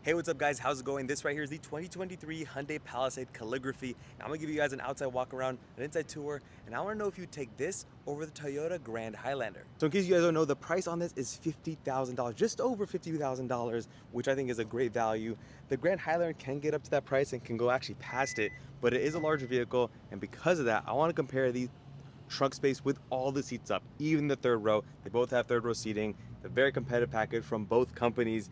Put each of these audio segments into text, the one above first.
Hey, what's up guys? How's it going? This right here is the 2023 Hyundai Palisade Calligraphy. Now, I'm gonna give you guys an outside walk around, an inside tour, and I wanna know if you take this over the Toyota Grand Highlander. So in case you guys don't know, the price on this is $50,000, just over $50,000, which I think is a great value. The Grand Highlander can get up to that price and can go actually past it, but it is a larger vehicle, and because of that, I wanna compare these trunk space with all the seats up, even the third row. They both have third row seating. A very competitive package from both companies.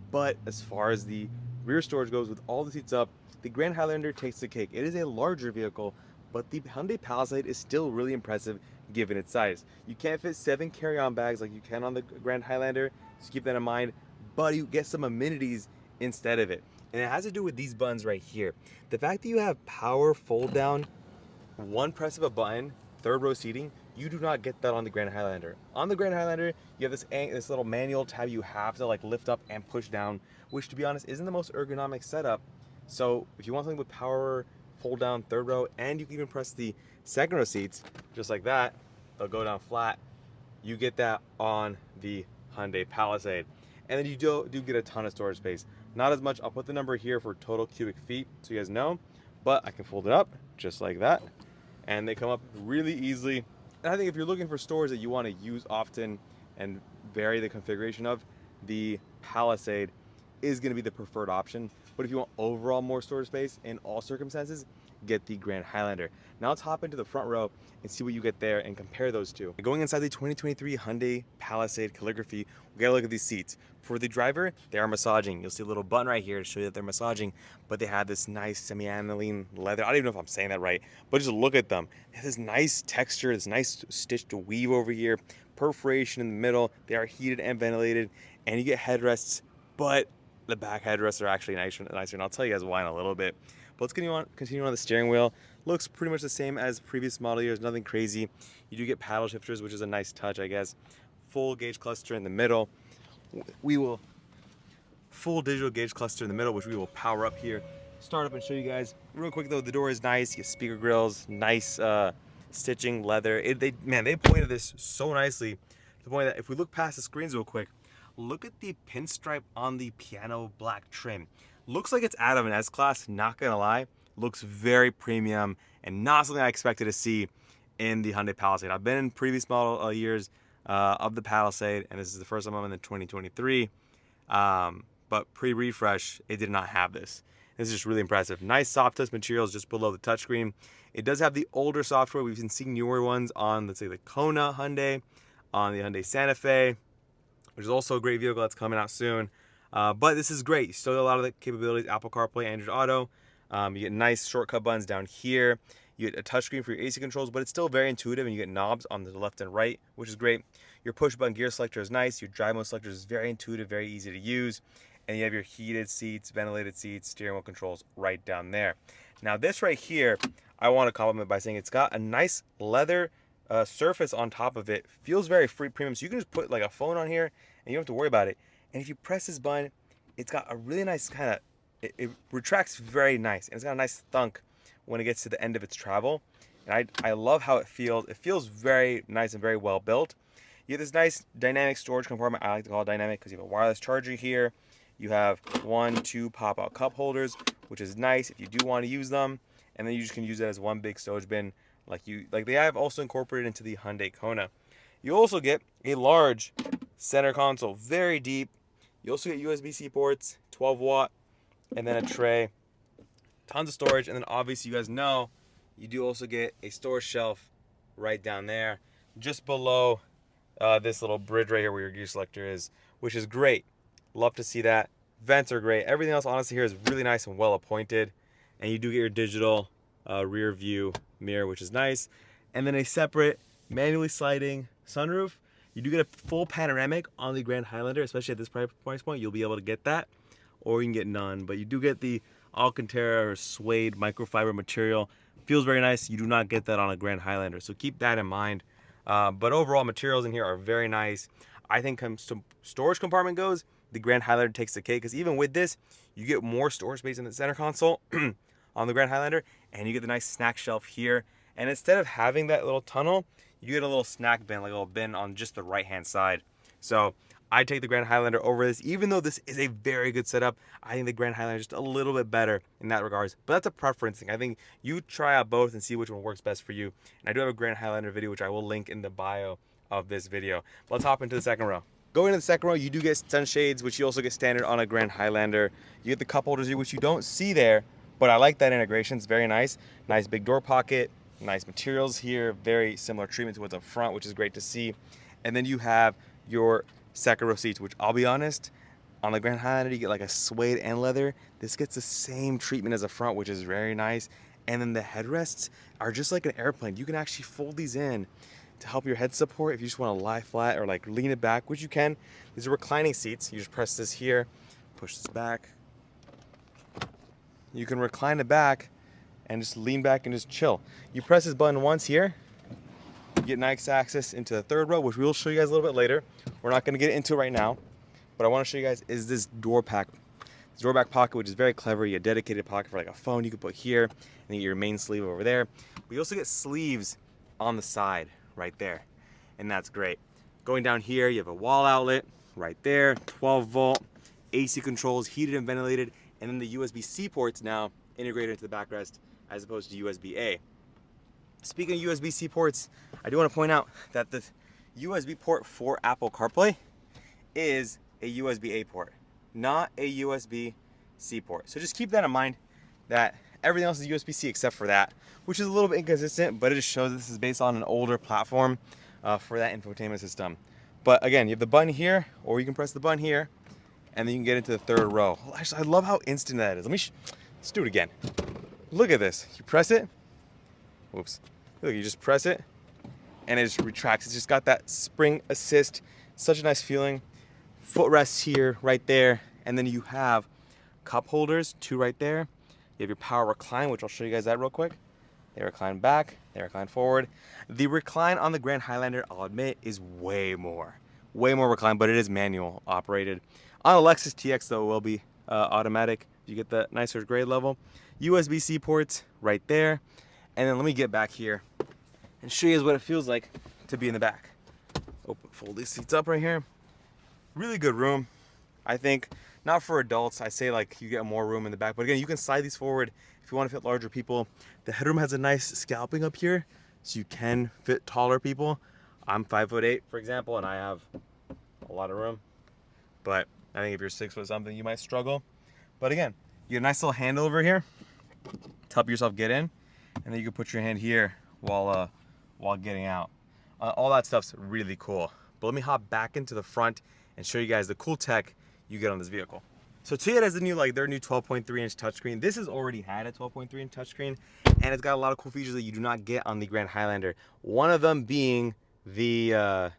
But as far as the rear storage goes, with all the seats up, the Grand Highlander takes the cake. It is a larger vehicle, but the Hyundai Palisade is still really impressive given its size. You can't fit 7 carry-on bags like you can on the Grand Highlander, so keep that in mind, but you get some amenities instead of it. And it has to do with these buttons right here. The fact that you have power fold down, one press of a button, third row seating, you do not get that on the Grand Highlander. On the Grand Highlander, you have this little manual tab you have to like lift up and push down, which to be honest isn't the most ergonomic setup. So if you want something with power, fold down third row, and you can even press the second row seats, just like that, they'll go down flat. You get that on the Hyundai Palisade. And then you do get a ton of storage space. Not as much, I'll put the number here for total cubic feet so you guys know, but I can fold it up just like that and they come up really easily. And I think if you're looking for storage that you want to use often and vary the configuration of, the Palisade is going to be the preferred option. But if you want overall more storage space in all circumstances, get the Grand Highlander. Now let's hop into the front row and see what you get there and compare those two. Going inside the 2023 Hyundai Palisade Calligraphy, we gotta look at these seats. For the driver, they are massaging. You'll see a little button right here to show you that they're massaging, but they have this nice semi-aniline leather. I don't even know if I'm saying that right, but just look at them. They have this nice texture, this nice stitched weave over here, perforation in the middle. They are heated and ventilated, and you get headrests, but the back headrests are actually nicer, and I'll tell you guys why in a little bit. But let's continue on the steering wheel. Looks pretty much the same as previous model years, nothing crazy. You do get paddle shifters, which is a nice touch, I guess. Full gauge cluster in the middle. Full digital gauge cluster in the middle, which we will power up here. Start up and show you guys. Real quick though, the door is nice. You get speaker grills, nice stitching, leather. They pointed this so nicely to the point that if we look past the screens real quick, look at the pinstripe on the piano black trim. Looks like it's out of an S-Class, not gonna lie. Looks very premium and not something I expected to see in the Hyundai Palisade. I've been in previous model years of the Palisade, and this is the first time I'm in the 2023. But pre-refresh, it did not have this. This is just really impressive. Nice soft touch materials just below the touchscreen. It does have the older software. We've been seeing newer ones on, let's say, the Kona Hyundai, on the Hyundai Santa Fe, which is also a great vehicle that's coming out soon. But this is great. You still get a lot of the capabilities, Apple CarPlay, Android Auto. You get nice shortcut buttons down here. You get a touchscreen for your AC controls, but it's still very intuitive, and you get knobs on the left and right, which is great. Your push button gear selector is nice. Your drive mode selector is very intuitive, very easy to use. And you have your heated seats, ventilated seats, steering wheel controls right down there. Now this right here, I want to compliment by saying it's got a nice leather surface on top of it. Feels very free premium, so you can just put like a phone on here and you don't have to worry about it. And if you press this button, it's got a really nice kind of, it retracts very nice, and it's got a nice thunk when it gets to the end of its travel. And I love how it feels. It feels very nice and very well built. You have this nice dynamic storage compartment. I like to call it dynamic because you have a wireless charger here. You have 2 pop-out cup holders, which is nice if you do want to use them. And then you just can use it as one big stowage bin like they have also incorporated into the Hyundai Kona. You also get a large center console, very deep. You also get USB-C ports, 12 watt, and then a tray. Tons of storage, and then obviously you guys know you do also get a storage shelf right down there, just below this little bridge right here where your gear selector is, which is great. Love to see that. Vents are great. Everything else honestly here is really nice and well appointed. And you do get your digital rear view mirror, which is nice. And then a separate manually sliding sunroof. You do get a full panoramic on the Grand Highlander, especially at this price point. You'll be able to get that, or you can get none. But you do get the Alcantara or suede microfiber material. Feels very nice. You do not get that on a Grand Highlander, so keep that in mind. But overall, materials in here are very nice. I think comes to storage compartment goes, the Grand Highlander takes the cake, because even with this, you get more storage space in the center console on the Grand Highlander, and you get the nice snack shelf here. And instead of having that little tunnel, you get a little snack bin, like a little bin on just the right-hand side. So I take the Grand Highlander over this, even though this is a very good setup. I think the Grand Highlander is just a little bit better in that regards, but that's a preference thing. I think you try out both and see which one works best for you. And I do have a Grand Highlander video, which I will link in the bio of this video. But let's hop into the second row. Going into the second row, you do get sunshades, which you also get standard on a Grand Highlander. You get the cup holders here, which you don't see there, but I like that integration. It's very nice. Nice big door pocket, nice materials here, very similar treatment to what's up front, which is great to see. And then you have your second row seats, which I'll be honest, on the Grand Highlander, you get like a suede and leather. This gets the same treatment as the front, which is very nice. And then the headrests are just like an airplane. You can actually fold these in to help your head support if you just want to lie flat or like lean it back, which you can. These are reclining seats. You just press this here, push this back. You can recline it back and just lean back and just chill. You press this button once here, you get nice access into the third row, which we will show you guys a little bit later. We're not going to get into it right now, but I want to show you guys is this door pack. This door back pocket, which is very clever. You get a dedicated pocket for like a phone you can put here, and then get your main sleeve over there. We also get sleeves on the side right there, and that's great. Going down here, you have a wall outlet right there, 12 volt, AC controls, heated and ventilated, and then the USB-C ports now integrated into the backrest as opposed to USB-A. Speaking of USB-C ports, I do want to point out that the USB port for Apple CarPlay is a USB-A port, not a USB-C port. So just keep that in mind, that everything else is USB-C except for that, which is a little bit inconsistent, but it just shows this is based on an older platform for that infotainment system. But again, you have the button here, or you can press the button here, and then you can get into the third row. Actually, I love how instant that is. Let's do it again. Look at this. You press it. Whoops. Look, you just press it and it just retracts. It's just got that spring assist. Such a nice feeling. Footrests here, right there. And then you have cup holders, 2 right there. You have your power recline, which I'll show you guys that real quick. They recline back, they recline forward. The recline on the Grand Highlander, I'll admit, is way more recline, but it is manual operated. On a Lexus TX though, it will be automatic. You get the nicer grade level. USB-C ports right there. And then let me get back here and show you guys what it feels like to be in the back. Fold these seats up right here. Really good room, I think. Not for adults, I say like you get more room in the back, but again, you can slide these forward if you want to fit larger people. The headroom has a nice scalping up here, so you can fit taller people. I'm 5'8", for example, and I have a lot of room. But I think if you're 6 foot something, you might struggle. But again, you get a nice little handle over here to help yourself get in. And then you can put your hand here while getting out. All that stuff's really cool. But let me hop back into the front and show you guys the cool tech you get on this vehicle. So Toyota has their new 12.3-inch touchscreen. This has already had a 12.3-inch touchscreen, and it's got a lot of cool features that you do not get on the Grand Highlander. One of them being the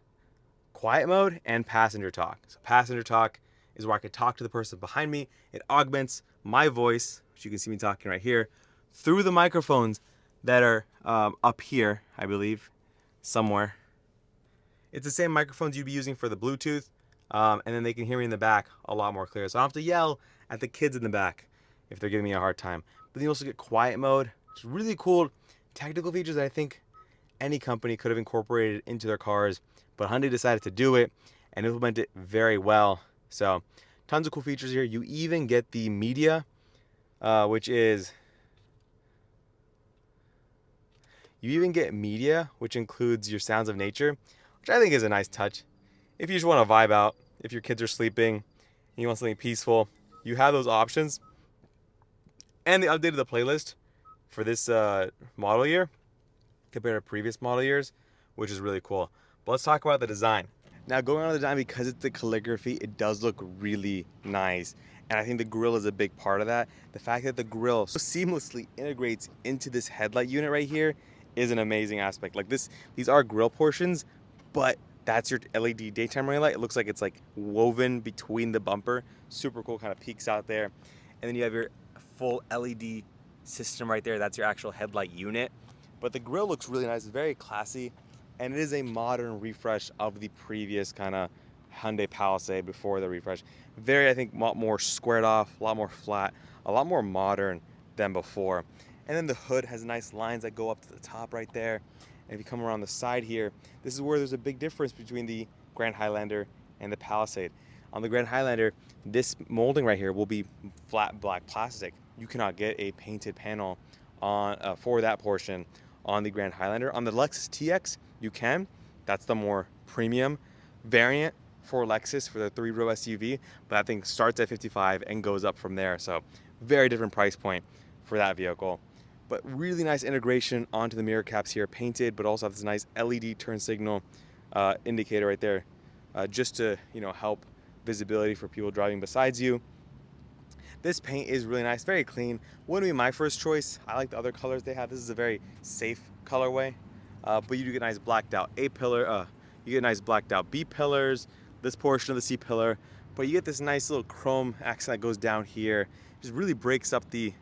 quiet mode and passenger talk. So passenger talk is where I could talk to the person behind me. It augments my voice, which you can see me talking right here, through the microphones that are up here, I believe, somewhere. It's the same microphones you'd be using for the Bluetooth, and then they can hear me in the back a lot more clear. So I don't have to yell at the kids in the back if they're giving me a hard time. But then you also get quiet mode. It's really cool technical features that I think any company could have incorporated into their cars, but Hyundai decided to do it and implement it very well. So tons of cool features here. You even get the media, which includes your sounds of nature, which I think is a nice touch. If you just want to vibe out, if your kids are sleeping and you want something peaceful, you have those options. And they updated the playlist for this model year compared to previous model years, which is really cool. But let's talk about the design. Now, going on the design, because it's the calligraphy, it does look really nice. And I think the grille is a big part of that. The fact that the grille so seamlessly integrates into this headlight unit right here is an amazing aspect. Like these are grille portions, but that's your LED daytime running light. It looks like it's like woven between the bumper. Super cool, kind of peeks out there. And then you have your full LED system right there. That's your actual headlight unit. But the grille looks really nice, it's very classy. And it is a modern refresh of the previous kind of Hyundai Palisade before the refresh. Very, I think, a lot more squared off, a lot more flat, a lot more modern than before. And then the hood has nice lines that go up to the top right there. And if you come around the side here, this is where there's a big difference between the Grand Highlander and the Palisade. On the Grand Highlander, this molding right here will be flat black plastic. You cannot get a painted panel on for that portion on the Grand Highlander. On the Lexus TX, you can. That's the more premium variant for Lexus for the 3-row SUV, but that thing starts at 55 and goes up from there. So very different price point for that vehicle. But really nice integration onto the mirror caps here, painted, but also have this nice LED turn signal indicator right there, just to help visibility for people driving besides you. This paint is really nice, very clean. Wouldn't be my first choice. I like the other colors they have. This is a very safe colorway, but you do get nice blacked out A pillar. You get nice blacked out B pillars. This portion of the C pillar, but you get this nice little chrome accent that goes down here. Just really breaks up the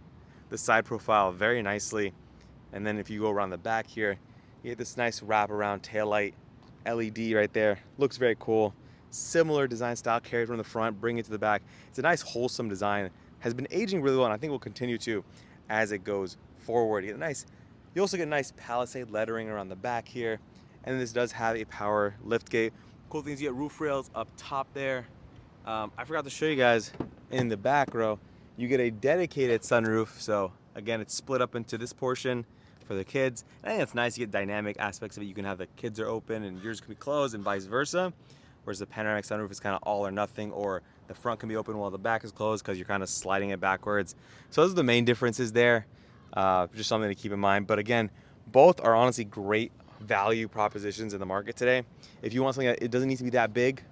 side profile very nicely. And then if you go around the back here, you get this nice wraparound taillight LED right there. Looks very cool. Similar design style carried from the front, bring it to the back. It's a nice wholesome design. Has been aging really well, and I think will continue to as it goes forward. You also get nice Palisade lettering around the back here. And this does have a power lift gate. Cool things, you get roof rails up top there. I forgot to show you guys in the back row, you get a dedicated sunroof. So again, it's split up into this portion for the kids. I think it's nice, you get dynamic aspects of it. You can have the kids are open and yours can be closed and vice versa. Whereas the panoramic sunroof is kind of all or nothing, or the front can be open while the back is closed because you're kind of sliding it backwards. So those are the main differences there. Just something to keep in mind. But again, both are honestly great value propositions in the market today. If you want something that it doesn't need to be that big,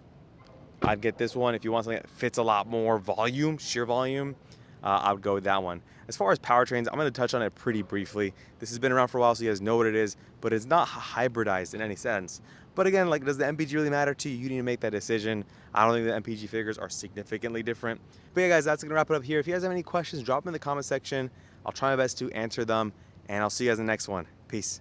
I'd get this one. If you want something that fits a lot more volume, sheer volume, I would go with that one. As far as powertrains, I'm going to touch on it pretty briefly. This has been around for a while, so you guys know what it is, but it's not hybridized in any sense. But again, like, does the MPG really matter to you? You need to make that decision. I don't think the MPG figures are significantly different. But yeah, guys, that's going to wrap it up here. If you guys have any questions, drop them in the comment section. I'll try my best to answer them, and I'll see you guys in the next one. Peace.